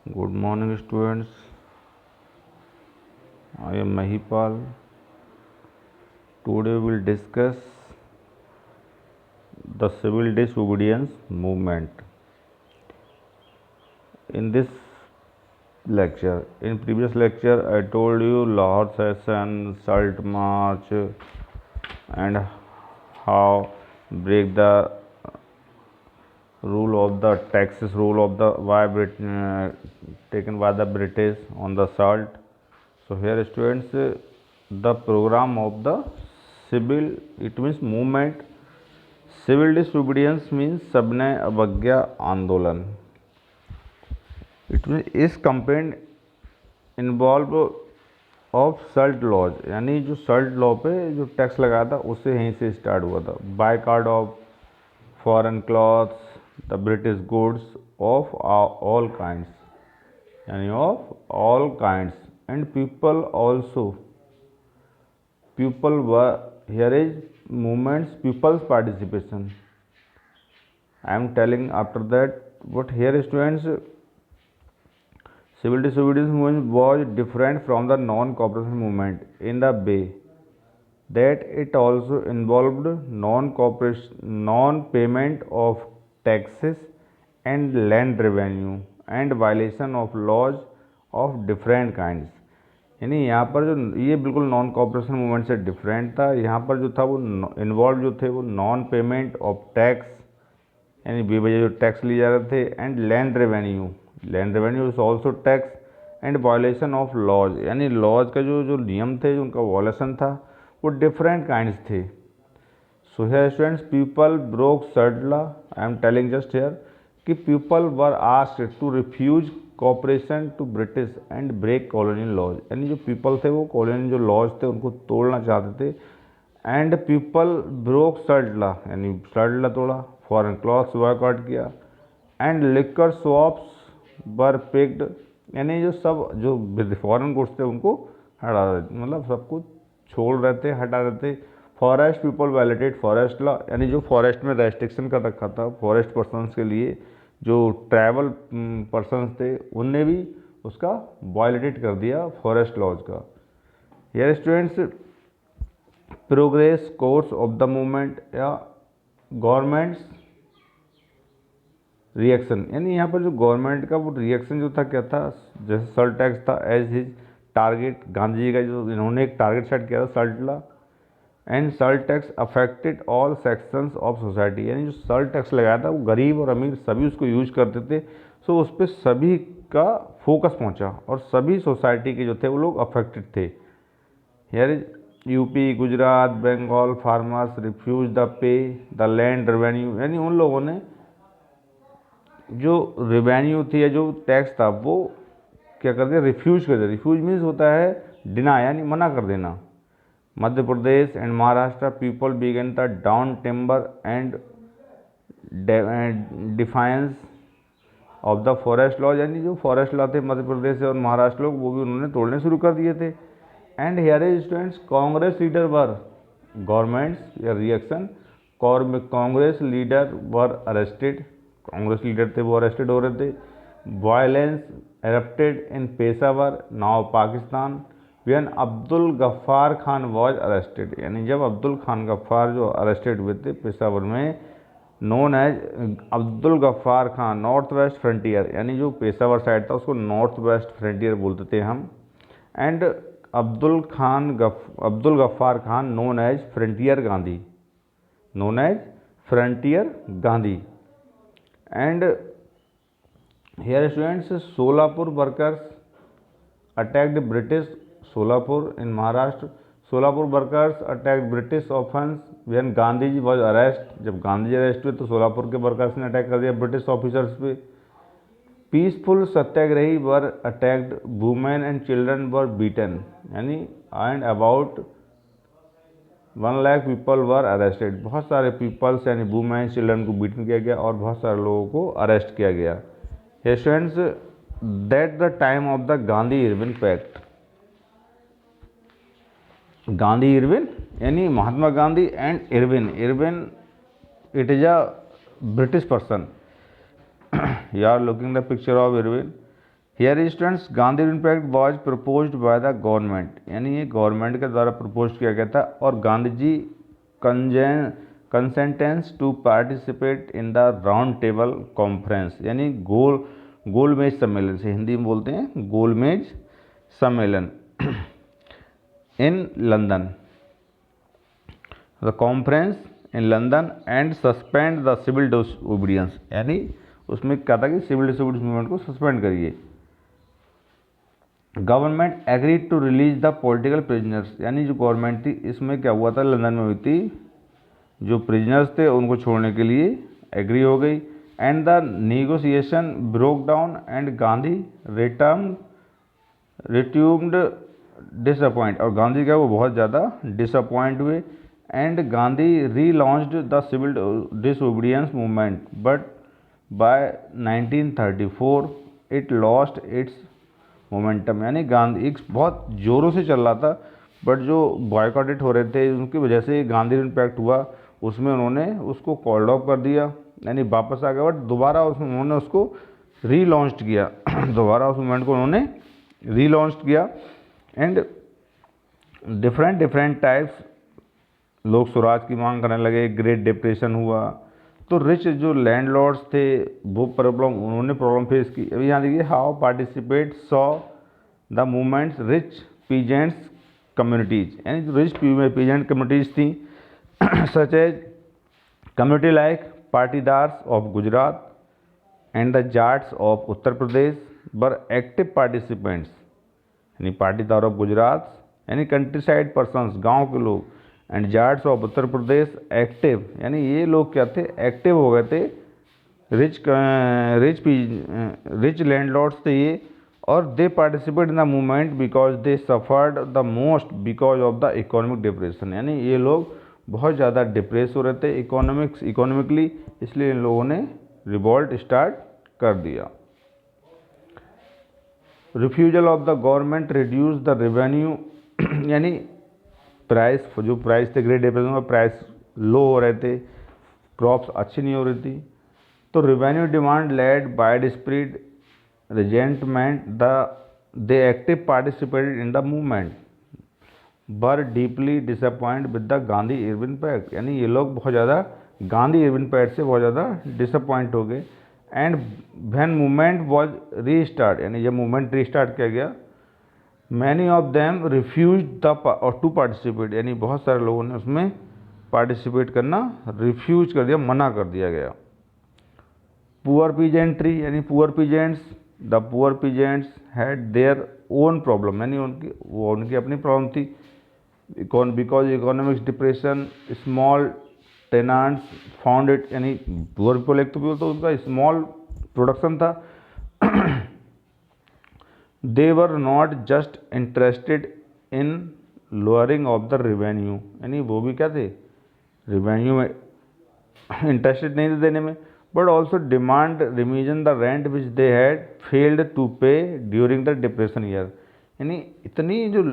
Good morning, students. I am Mahipal. Today we will discuss the civil disobedience movement. In this lecture, in previous lecture, I told you Lahore session, Salt March, and how break the rule of the taxes rule of the taken by the British on the salt. So here students, the program of the civil, it means movement. Civil disobedience means सबने अवज्ञा आंदोलन. It mean is campaign involve of salt laws, यानी जो Salt law पे जो tax लगाया था उससे यहीं से स्टार्ट हुआ था. Boycott of foreign clothes, the British goods of all kinds, यानी of all kinds and people also. People were, here is movements, people's participation. I am telling after that, but here students, civil disobedience movement was different from the non-cooperation movement in the way that it also involved non-payment of taxes and land revenue and violation of laws of different kinds. यानी यहाँ पर जो ये बिल्कुल non cooperation movement से different था. यहाँ पर जो था वो इन्वॉल्व जो थे वो नॉन पेमेंट ऑफ टैक्स, यानी बेवजह जो टैक्स लिए जा रहे थे, and land revenue. Land revenue is also tax and violation of laws, यानी लॉज का जो जो नियम थे जो उनका वायलेशन था वो डिफरेंट काइंड्स थे. So here students, people broke salt law. I am telling just here कि people were asked to refuse cooperation to British and break colonial laws, यानी जो पीपल थे वो कॉलोनियल जो लॉज थे उनको तोड़ना चाहते थे. And people broke salt law, यानी सल्ट लॉ तोड़ा. फॉरेन क्लॉथ्स बॉयकॉट किया. And liquor shops were picked, यानी जो सब जो फॉरेन गुड्स थे उनको हटा देते, मतलब सब कुछ छोड़ रहे थे, हटा रहे थे. Forest people violated forest law, यानी जो फॉरेस्ट में रेस्ट्रिक्शन कर रखा था फॉरेस्ट पर्सनस के लिए, जो ट्रैवल पर्सनस थे उनने भी उसका वायलेटेड कर दिया फॉरेस्ट लॉज का. यार students, progress course of the movement या गवर्नमेंट्स रिएक्शन, यानी यहाँ पर जो गवर्नमेंट का वो रिएक्शन जो था क्या था. जैसे सल्ट टैक्स था as his target, Gandhi ji का जो इन्होंने एक टारगेट सेट किया था Salt law. And Salt tax affected all sections of society, यानी जो सल्ट टैक्स लगाया था वो गरीब और अमीर सभी उसको यूज करते थे. सो उस पर सभी का फोकस पहुंचा और सभी सोसाइटी के जो थे वो लोग अफेक्टेड थे. यार UP, Gujarat, Bengal farmers refuse the pay the land revenue, यानी उन लोगों ने जो रेवेन्यू थी या जो टैक्स था वो क्या कर दिया, रिफ्यूज कर दिया. रिफ्यूज मीन्स होता है डिना, यानी मना कर देना. Madhya Pradesh and Maharashtra people began the down timber and defiance of the forest laws, यानी जो फॉरेस्ट लॉ थे मध्य प्रदेश और महाराष्ट्र लोग वो भी उन्होंने तोड़ने शुरू कर दिए थे. And here is students, Congress leader were governments या reaction. Congress leader were arrested, Congress leader थे वो अरेस्टेड हो रहे थे. Violence erupted in Peshawar now Pakistan when Abdul Gaffar Khan was arrested, यानी जब अब्दुल खान गफ्फार जो अरेस्टेड हुए थे पेशावर में, known as Abdul Gaffar Khan north west frontier, यानी जो पेशावर साइड था उसको नॉर्थ वेस्ट फ्रंटियर बोलते थे हम. And Abdul Gaffar Khan known as frontier Gandhi, known as frontier Gandhi. And here students, Solapur workers attacked British, Solapur in Maharashtra. Solapur workers attacked British offence when Gandhi ji was arrest, जब गांधी जी अरेस्ट हुए तो सोलापुर के वर्कर्स ने अटैक कर दिया ब्रिटिश ऑफिसर्स पे. Peaceful satyagrahi were attacked, women and children were beaten, यानी and about 1 lakh people were arrested. बहुत सारे पीपल्स यानी वुमेन चिल्ड्रन को बीटन किया गया और बहुत सारे लोगों को अरेस्ट किया गया. Students, that the time of the Gandhi Irwin pact, Gandhi Irwin यानी Mahatma Gandhi and Irwin, Irwin it is a British person. You are looking the picture of Irwin. Here students Gandhi impact was proposed by the government, यानी ये government के द्वारा propose किया गया था, और Gandhi ji consents to participate in the round table conference, यानी गोलमेज सम्मेलन से हिंदी में बोलते हैं गोलमेज सम्मेलन in London, the conference in London and suspend the civil disobedience, यानी उसमें क्या था कि सिविल डिसोबीडियंस मूवमेंट को सस्पेंड करिए। Government agreed to release the political prisoners, यानी जो गवर्नमेंट थी इसमें क्या हुआ था, लंदन में हुई थी, जो प्रिजनर्स थे उनको छोड़ने के लिए एग्री हो गई। And the negotiation broke down and Gandhi returned disappoint, और गांधी क्या वो बहुत ज़्यादा डिसअपॉइंट हुए। And Gandhi relaunched the civil disobedience movement but by 1934 it lost its momentum, यानी गांधी एक बहुत ज़ोरों से चल रहा था, बट जो बॉयकॉटेड हो रहे थे उनकी वजह से गांधी इम्पैक्ट हुआ, उसमें उन्होंने उसको कॉल्ड ऑफ कर दिया, यानी वापस आ गया, बट दोबारा उन्होंने उसको रीलॉन्च किया दोबारा उस मूवमेंट को उन्होंने रीलॉन्च किया। एंड डिफरेंट टाइप्स लोग स्वराज की मांग करने लगे, ग्रेट डिप्रेशन हुआ, तो रिच जो लैंडलॉर्ड्स थे वो उन्होंने प्रॉब्लम फेस की। अभी यहाँ देखिए, how participate saw the movements rich peasants communities, यानी जो रिच पीजेंट कम्युनिटीज थी such as community like Patidars of Gujarat and the Jats of Uttar Pradesh were active participants, यानी पाटीदार ऑफ गुजरात यानी कंट्री साइड पर्सनस, गाँव के लोग, and Jats of Uttar Pradesh active, यानी ये लोग क्या थे, एक्टिव हो गए थे, रिच लैंडलॉर्ड्स थे ये, और दे participate in the movement because they suffered the most because of the economic depression, यानी ये लोग बहुत ज़्यादा डिप्रेस हो रहे थे इकोनॉमिकली, इसलिए इन लोगों ने रिवॉल्ट स्टार्ट कर दिया। Refusal of the government reduce the revenue, यानी जो प्राइस थे ग्रेट डिप्रेशन में प्राइस लो हो रहे थे, क्रॉप्स अच्छी नहीं हो रही थी, तो revenue demand led widespread resentment they active participated in the movement were deeply disappoint with the Gandhi Irwin pact, यानी ये लोग बहुत ज़्यादा गांधी इरविन पैक्ट से बहुत ज़्यादा डिसअपॉइंट हो गए। And when movement was restart, यानी जब मूवमेंट रीस्टार्ट किया गया, many of them refuse to participate, यानी बहुत सारे लोगों ने उसमें पार्टिसिपेट करना रिफ्यूज कर दिया, मना कर दिया गया। पुअर पीजेंट्री, यानी poor peasants, the poor peasants had their own problem, यानी उनकी अपनी प्रॉब्लम थी, because economics depression, small tenants found it, यानी पुअर पीपल एक तो उनका स्मॉल प्रोडक्शन था they were not just interested in lowering of the revenue, यानी वो भी क्या थे, रेवेन्यू में इंटरेस्टेड नहीं थे देने में, but also demand remission the rent which they had failed to pay during the depression year, यानी इतनी जो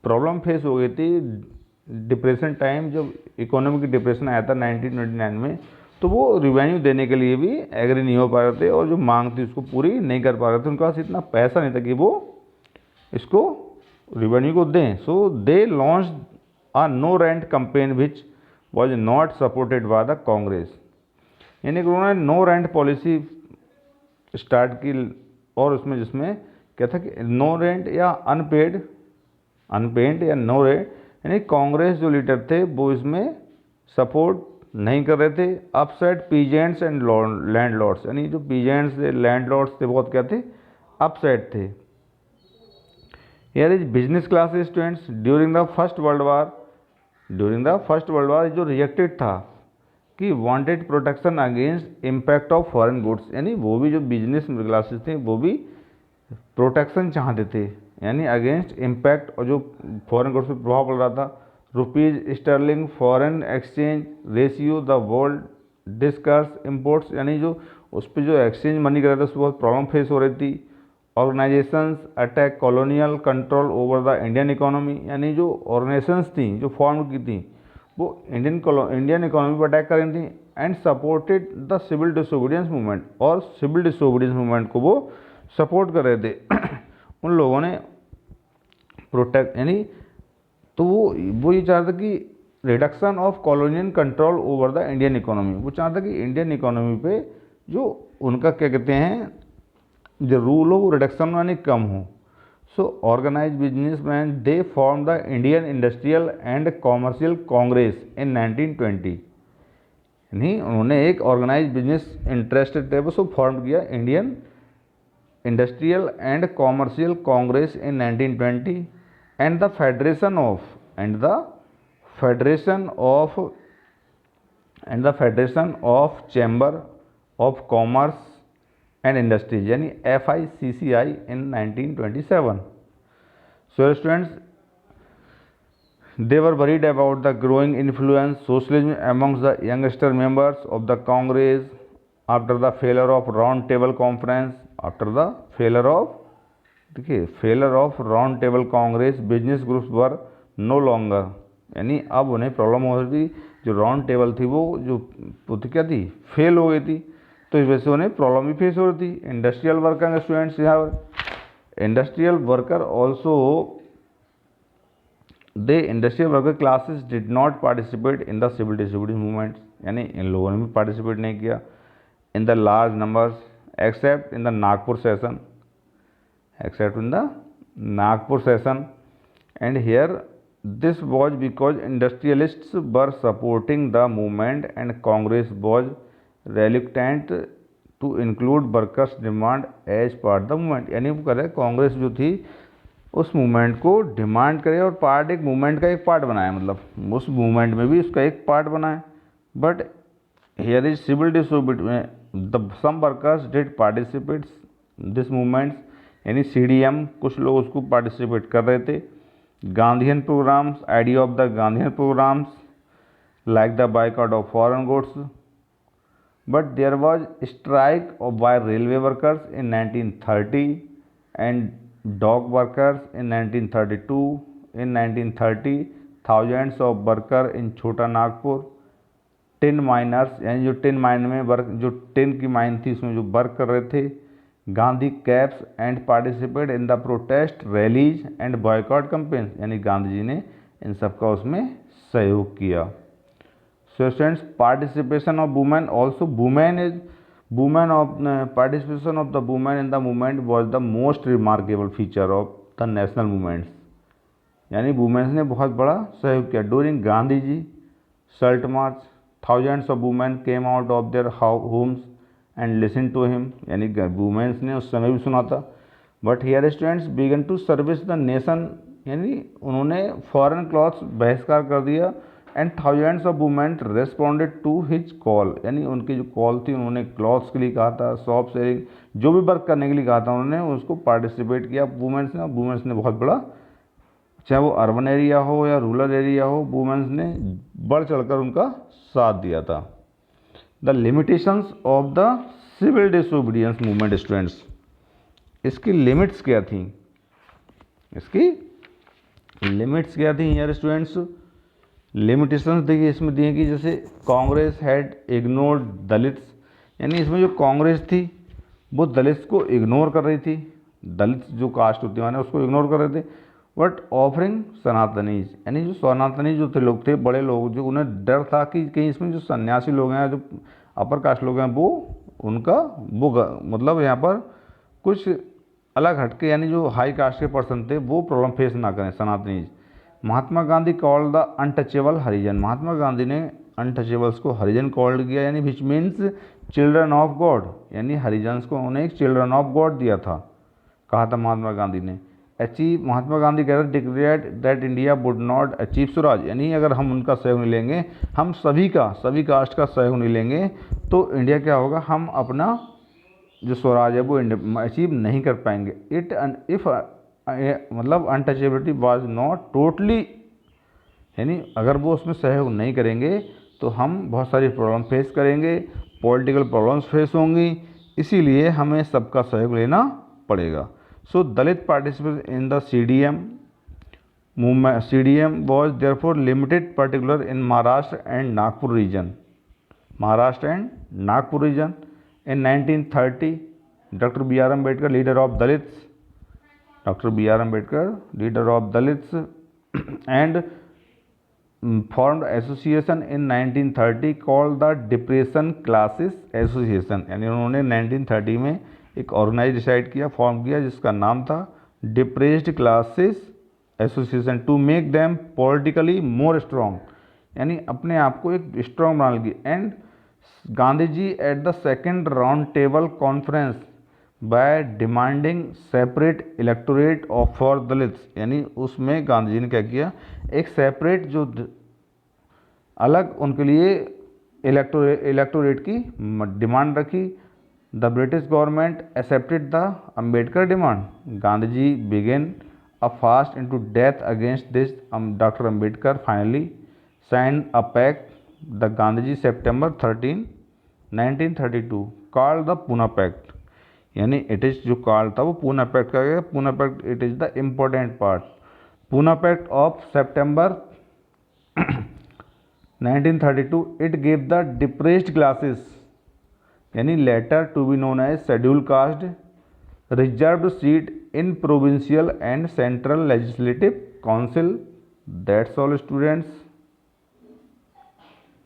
प्रॉब्लम फेस हो गई थी डिप्रेशन टाइम, जब इकोनॉमिक डिप्रेशन आया था 1929 में, तो वो रिवेन्यू देने के लिए भी एग्री नहीं हो पा रहे थे, और जो मांग थी उसको पूरी नहीं कर पा रहे थे, उनके पास इतना पैसा नहीं था कि वो इसको रिवेन्यू को दें। So they launch a no rent campaign which was not supported by the Congress, यानी कि उन्होंने नो रेंट पॉलिसी स्टार्ट की, और उसमें जिसमें क्या था कि नो रेंट या अनपेड या नो रेंट, यानी कांग्रेस जो लीडर थे वो इसमें सपोर्ट नहीं कर रहे थे। अपसेट पीजेंट्स एंड लैंडलॉर्ड्स, यानी जो पीजेंट्स थे लैंडलॉर्ड्स थे बहुत क्या थे, अपसेट थे। Here is business class students during the first world war जो रिजेक्टेड था कि wanted protection against impact of foreign goods, यानी वो भी जो बिजनेस क्लासेस थे वो भी प्रोटेक्शन चाहते थे, यानी अगेंस्ट इम्पैक्ट, और जो फॉरेन गुड्स पर प्रभाव पड़ रहा था। Rupees sterling foreign exchange ratio the world discourse imports, यानी जो उस पर जो एक्सचेंज मनी कर रहे थे उसमें बहुत प्रॉब्लम फेस हो रही थी। Organisations attack colonial control over the Indian economy, यानी जो ऑर्गेनाइजेशंस थी जो फॉर्म की थी वो इंडियन इकोनॉमी पर अटैक कर रही थी। And supported the civil disobedience movement, और सिविल डिसोबीडियंस मूवमेंट को वो सपोर्ट कर रहे थे उन लोगों ने प्रोटेक्ट यानी, तो वो ये चाहता कि reduction of colonial control over the Indian economy, वो चाहता कि इंडियन इकोनॉमी पे जो उनका क्या कहते हैं जो रूल हो वो रिडक्शन यानी कम हो। So organise businessman they form the Indian industrial and commercial Congress in 1920, यानी उन्होंने एक ऑर्गेनाइज बिजनेस इंटरेस्टेड थे उसको फॉर्म किया Indian industrial and commercial Congress in 1920 and the federation of chamber of commerce and industries यानी FICCI in 1927। So students, they were worried about the growing influence socialism amongst the youngster members of the Congress after the failure of round table conference, failure of round table congress business groups were no longer, यानी अब उन्हें problem हो रही थी, जो round table थी वो क्या थी, फेल हो गई थी, तो इस वजह से उन्हें प्रॉब्लम भी फेस हो रही थी। इंडस्ट्रियल वर्कर स्टूडेंट्स, यहाँ industrial worker also the industrial worker classes did not participate in the civil disobedience movements, यानी इन लोगों ने भी पार्टिसिपेट नहीं किया in the large numbers except in the Nagpur session, and here this was because industrialists were supporting the movement and Congress was reluctant to include workers demand as part of the movement, यानी वो कह रहे कांग्रेस जो थी उस movement को demand करे और पार्ट एक मूवमेंट का एक पार्ट बनाए, मतलब उस मूवमेंट में भी उसका एक पार्ट बनाए। But here is civil disobedience, the some workers did participate this movements, यानी CDM कुछ लोग उसको पार्टिसिपेट कर रहे थे। Gandhian programmes, idea of the Gandhian programmes like the boycott of foreign goods, but there was strike of by railway workers in 1930 and dock workers in 1932. In 1930, thousands of workers in छोटा Nagpur, tin miners, यानी जो tin mine में work, जो tin की mine थी उसमें जो work कर रहे थे, Gandhi caps and participate in the protest rallies and boycott campaigns, यानी गांधी जी ने इन सबका उसमें सहयोग किया। So students, participation of women also, participation of the women in the movement was the most remarkable feature of the national movements, यानी womens ने बहुत बड़ा सहयोग किया। During Gandhi ji salt march, thousands of women came out of their homes and listen to him, यानी womens ने उस समय भी सुना था। But here students began to service the nation, यानी उन्होंने फॉरेन क्लॉथ्स बहिष्कार कर दिया। And thousands of women responded to his call, यानी उनकी जो कॉल थी उन्होंने क्लॉथ्स के लिए कहा था, शॉप शेयरिंग जो भी वर्क करने के लिए कहा था उन्होंने उसको पार्टिसिपेट किया वुमेन्स ने। वुमेन्स ने बहुत बड़ा, चाहे वो अर्बन एरिया हो या रूरल एरिया हो, वुमेन्स ने बढ़ चढ़कर उनका साथ दिया था। The limitations of the civil disobedience movement students, इसकी लिमिट्स क्या थी, यार स्टूडेंट्स? लिमिटेशंस देखिए इसमें दिए कि जैसे कांग्रेस हैड इग्नोर्ड दलित्स, यानी इसमें जो कांग्रेस थी वो दलित्स को इग्नोर कर रही थी, दलित जो कास्ट होती है उसको इग्नोर कर रहे थे। बट ऑफरिंग सनातनीज, यानी जो सनातनी जो थे लोग थे, बड़े लोग, जो उन्हें डर था कि कहीं इसमें जो सन्यासी लोग हैं, जो अपर कास्ट लोग हैं, वो उनका वो मतलब यहाँ पर कुछ अलग हटके, यानी जो हाई कास्ट के पर्सन थे वो प्रॉब्लम फेस ना करें सनातनीज। Mahatma Gandhi called the untouchable हरिजन, महात्मा गांधी ने अनटचेबल्स को हरिजन कॉल्ड किया, यानी which means children of God, यानी हरिजन्स को उन्होंने एक चिल्ड्रन ऑफ गॉड दिया था, कहा था महात्मा गांधी ने। अचीव, महात्मा गांधी कह रहे declared that India would not achieve Swaraj, यानी अगर हम उनका सहयोग नहीं लेंगे, हम सभी कास्ट का सहयोग नहीं लेंगे तो इंडिया क्या होगा, हम अपना जो स्वराज है वो अचीव नहीं कर पाएंगे। इट इफ मतलब अनटचेबिलिटी वाज नॉट टोटली, यानी अगर वो उसमें सहयोग नहीं करेंगे तो हम बहुत सारी प्रॉब्लम फेस करेंगे, पॉलिटिकल प्रॉब्लम्स फेस होंगी, इसीलिए हमें सबका सहयोग लेना पड़ेगा। So Dalit participate in the CDM movement, CDM was therefore limited particular in Maharashtra and Nagpur region. In 1930 doctor B R Ambedkar leader of Dalits, doctor B R Ambedkar leader of Dalits and formed association in 1930 called the depression classes association, यानी उन्होंने 1930 में एक organise decide किया, form किया, जिसका नाम था depressed classes association to make them politically more strong, यानी अपने आप को एक स्ट्रॉन्ग बना लगी। And Gandhi ji at the second round table conference by demanding separate electorate of for dalits, यानी उसमें गांधी जी ने क्या किया, एक सेपरेट जो अलग उनके लिए इलेक्टोरेट की डिमांड रखी। The British government accepted the Ambedkar demand, Gandhi ji began a fast into death against this, doctor Ambedkar finally sign a pact the Gandhi ji September 13, 1932 called the Poona pact, यानी इट इज़ जो कॉल था वो पूना पैक्ट का गया। Poona pact it is the important part. Poona pact of September 1932 it give the depressed classes, यानी later to be known as schedule caste, reserved seat in provincial and central legislative council. That's all students.